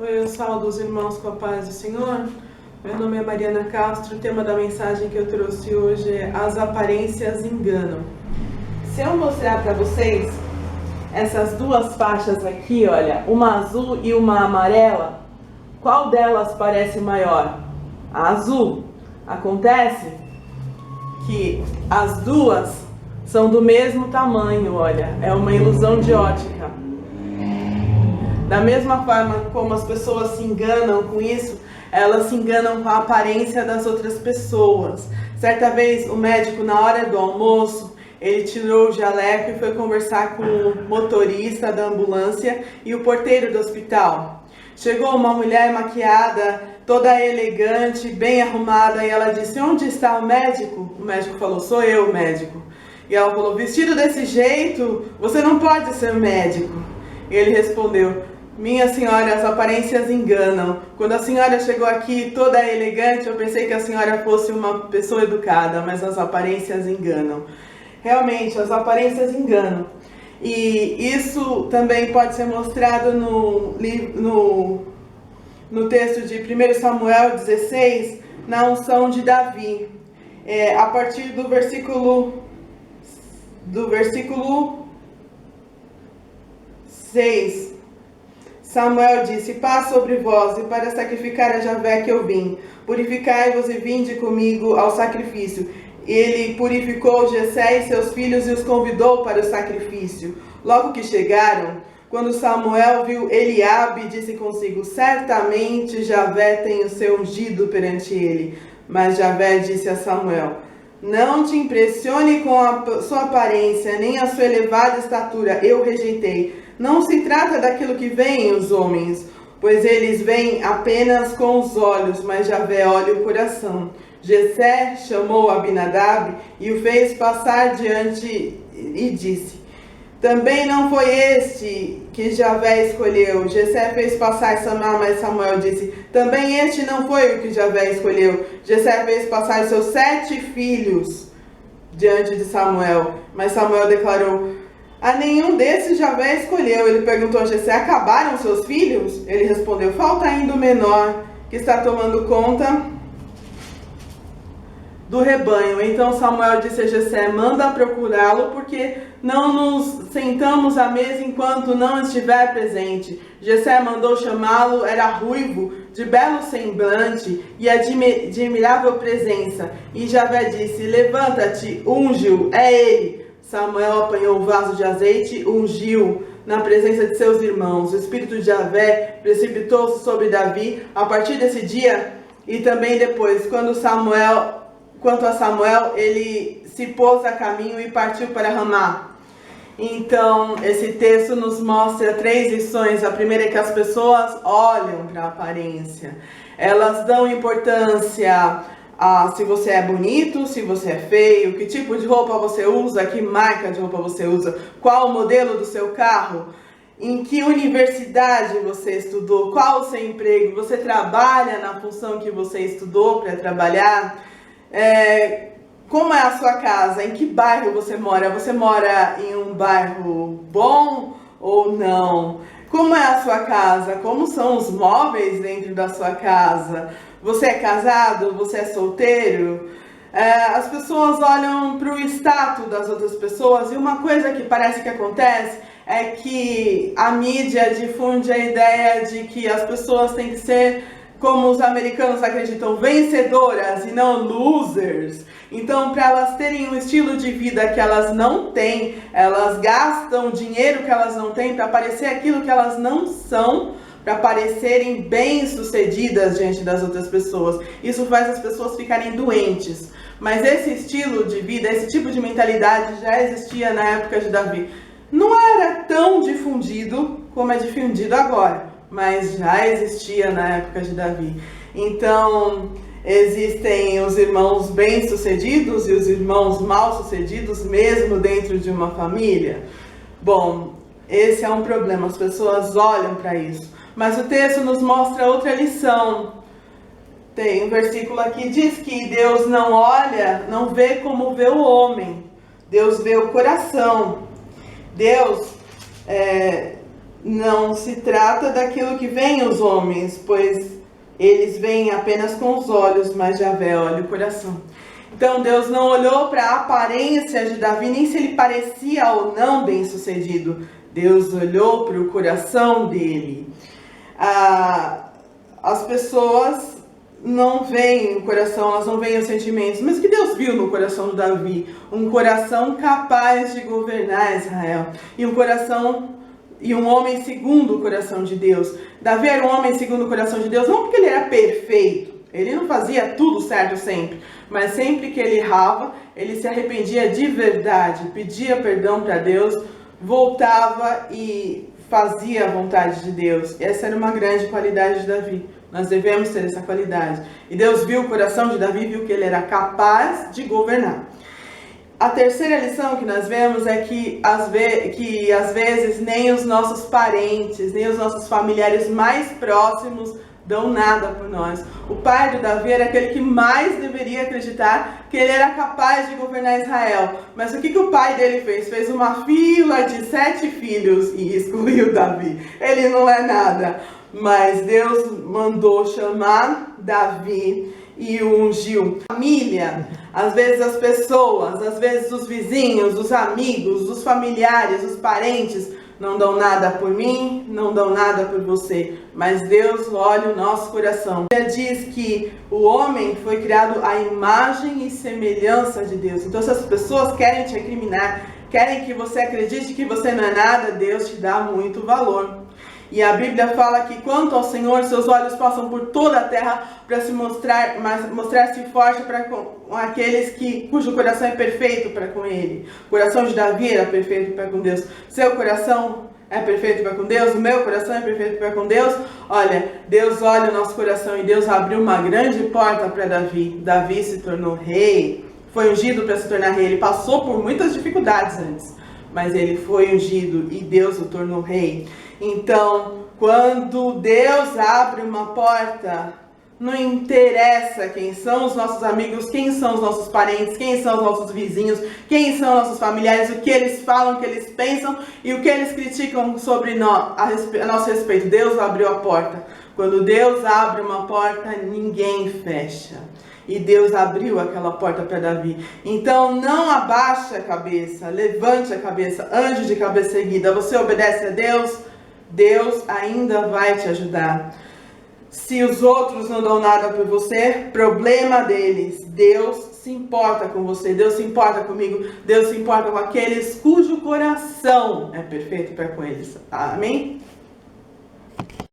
Oi, eu saúdo os irmãos com a paz do Senhor. Meu nome é Mariana Castro. O tema da mensagem que eu trouxe hoje é As aparências enganam. Se eu mostrar para vocês essas duas faixas aqui, olha, uma azul e uma amarela, qual delas parece maior? A azul. Acontece que as duas são do mesmo tamanho, olha, é uma ilusão de ótica. Da mesma forma como as pessoas se enganam com isso, elas se enganam com a aparência das outras pessoas. Certa vez, o médico, na hora do almoço, ele tirou o jaleco e foi conversar com o motorista da ambulância e o porteiro do hospital. Chegou uma mulher maquiada, toda elegante, bem arrumada, e ela disse: "Onde está o médico?" O médico falou: "Sou eu, médico." E ela falou: "Vestido desse jeito, você não pode ser médico." E ele respondeu: "Minha senhora, as aparências enganam. Quando a senhora chegou aqui toda elegante, eu pensei que a senhora fosse uma pessoa educada, mas as aparências enganam." Realmente, as aparências enganam. E isso também pode ser mostrado no texto de 1 Samuel 16, na unção de Davi. A partir do versículo 6. Samuel disse: "Paz sobre vós, e para sacrificar a Javé que eu vim. Purificai-vos e vinde comigo ao sacrifício." Ele purificou Jessé e seus filhos e os convidou para o sacrifício. Logo que chegaram, quando Samuel viu Eliabe, disse consigo: "Certamente Javé tem o seu ungido perante ele." Mas Javé disse a Samuel: "Não te impressione com a sua aparência, nem a sua elevada estatura, eu rejeitei. Não se trata daquilo que veem os homens, pois eles veem apenas com os olhos, mas Javé olha o coração." Jessé chamou Abinadab e o fez passar diante e disse: "Também não foi este que Javé escolheu." Jessé fez passar Samar, mas Samuel disse: "Também este não foi o que Javé escolheu." Jessé fez passar seus 7 filhos diante de Samuel, mas Samuel declarou: "A nenhum desses Javé escolheu." Ele perguntou a Jessé: "Acabaram seus filhos?" Ele respondeu: "Falta ainda o menor, que está tomando conta do rebanho." Então Samuel disse a Jessé: "Manda procurá-lo, porque não nos sentamos à mesa enquanto não estiver presente." Jessé mandou chamá-lo. Era ruivo, de belo semblante e de admirável presença. E Javé disse: "Levanta-te, unge-o, é ele." Samuel apanhou o vaso de azeite, ungiu na presença de seus irmãos. O espírito de Javé precipitou-se sobre Davi a partir desse dia e também depois, quanto a Samuel, ele se pôs a caminho e partiu para Ramá. Então, esse texto nos mostra 3 lições. A primeira é que as pessoas olham para a aparência. Elas dão importância a se você é bonito, se você é feio, que tipo de roupa você usa, que marca de roupa você usa, qual o modelo do seu carro, em que universidade você estudou, qual o seu emprego, você trabalha na função que você estudou para trabalhar. Como é a sua casa? Em que bairro você mora? Você mora em um bairro bom ou não? Como é a sua casa? Como são os móveis dentro da sua casa? Você é casado? Você é solteiro? As pessoas olham para o status das outras pessoas, e uma coisa que parece que acontece é que a mídia difunde a ideia de que as pessoas têm que ser, como os americanos acreditam, vencedoras e não losers. Então, para elas terem um estilo de vida que elas não têm, elas gastam dinheiro que elas não têm para parecer aquilo que elas não são, para parecerem bem-sucedidas diante das outras pessoas. Isso faz as pessoas ficarem doentes. Mas esse estilo de vida, esse tipo de mentalidade já existia na época de Davi. Não era tão difundido como é difundido agora, mas já existia na época de Davi. Então, existem os irmãos bem-sucedidos e os irmãos mal-sucedidos, mesmo dentro de uma família. Bom, esse é um problema, as pessoas olham para isso. Mas o texto nos mostra outra lição. Tem um versículo aqui que diz que Deus não vê como vê o homem. Deus vê o coração. Deus Não se trata daquilo que veem os homens, pois eles veem apenas com os olhos, mas Yahvé olha o coração. Então Deus não olhou para a aparência de Davi, nem se ele parecia ou não bem-sucedido. Deus olhou para o coração dele. As pessoas não veem o coração, elas não veem os sentimentos. Mas o que Deus viu no coração de Davi? Um coração capaz de governar Israel. E um homem segundo o coração de Deus. Davi era um homem segundo o coração de Deus, não porque ele era perfeito. Ele não fazia tudo certo sempre. Mas sempre que ele errava, ele se arrependia de verdade. Pedia perdão para Deus, voltava e fazia a vontade de Deus. Essa era uma grande qualidade de Davi. Nós devemos ter essa qualidade. E Deus viu o coração de Davi, viu que ele era capaz de governar. A terceira lição que nós vemos é que às vezes nem os nossos parentes, nem os nossos familiares mais próximos dão nada por nós. O pai do Davi era aquele que mais deveria acreditar que ele era capaz de governar Israel. Mas o que o pai dele fez? Fez uma fila de 7 filhos e excluiu Davi. Ele não é nada. Mas Deus mandou chamar Davi e o ungiu. Família, às vezes as pessoas, às vezes os vizinhos, os amigos, os familiares, os parentes não dão nada por mim, não dão nada por você, mas Deus olha o nosso coração. Ele diz que o homem foi criado à imagem e semelhança de Deus. Então se as pessoas querem te recriminar, querem que você acredite que você não é nada, Deus te dá muito valor. E a Bíblia fala que quanto ao Senhor, seus olhos passam por toda a terra para se mostrar-se forte para com aqueles cujo coração é perfeito para com Ele. O coração de Davi era perfeito para com Deus. Seu coração é perfeito para com Deus? O meu coração é perfeito para com Deus? Olha, Deus olha o nosso coração e Deus abriu uma grande porta para Davi. Davi se tornou rei, foi ungido para se tornar rei. Ele passou por muitas dificuldades antes, mas ele foi ungido e Deus o tornou rei. Então, quando Deus abre uma porta, não interessa quem são os nossos amigos, quem são os nossos parentes, quem são os nossos vizinhos, quem são nossos familiares, o que eles falam, o que eles pensam e o que eles criticam sobre nós, a nosso respeito. Deus abriu a porta. Quando Deus abre uma porta, ninguém fecha. E Deus abriu aquela porta para Davi. Então não abaixe a cabeça, levante a cabeça, ande de cabeça erguida. Você obedece a Deus, Deus ainda vai te ajudar. Se os outros não dão nada por você, problema deles. Deus se importa com você, Deus se importa comigo, Deus se importa com aqueles cujo coração é perfeito para com eles. Amém?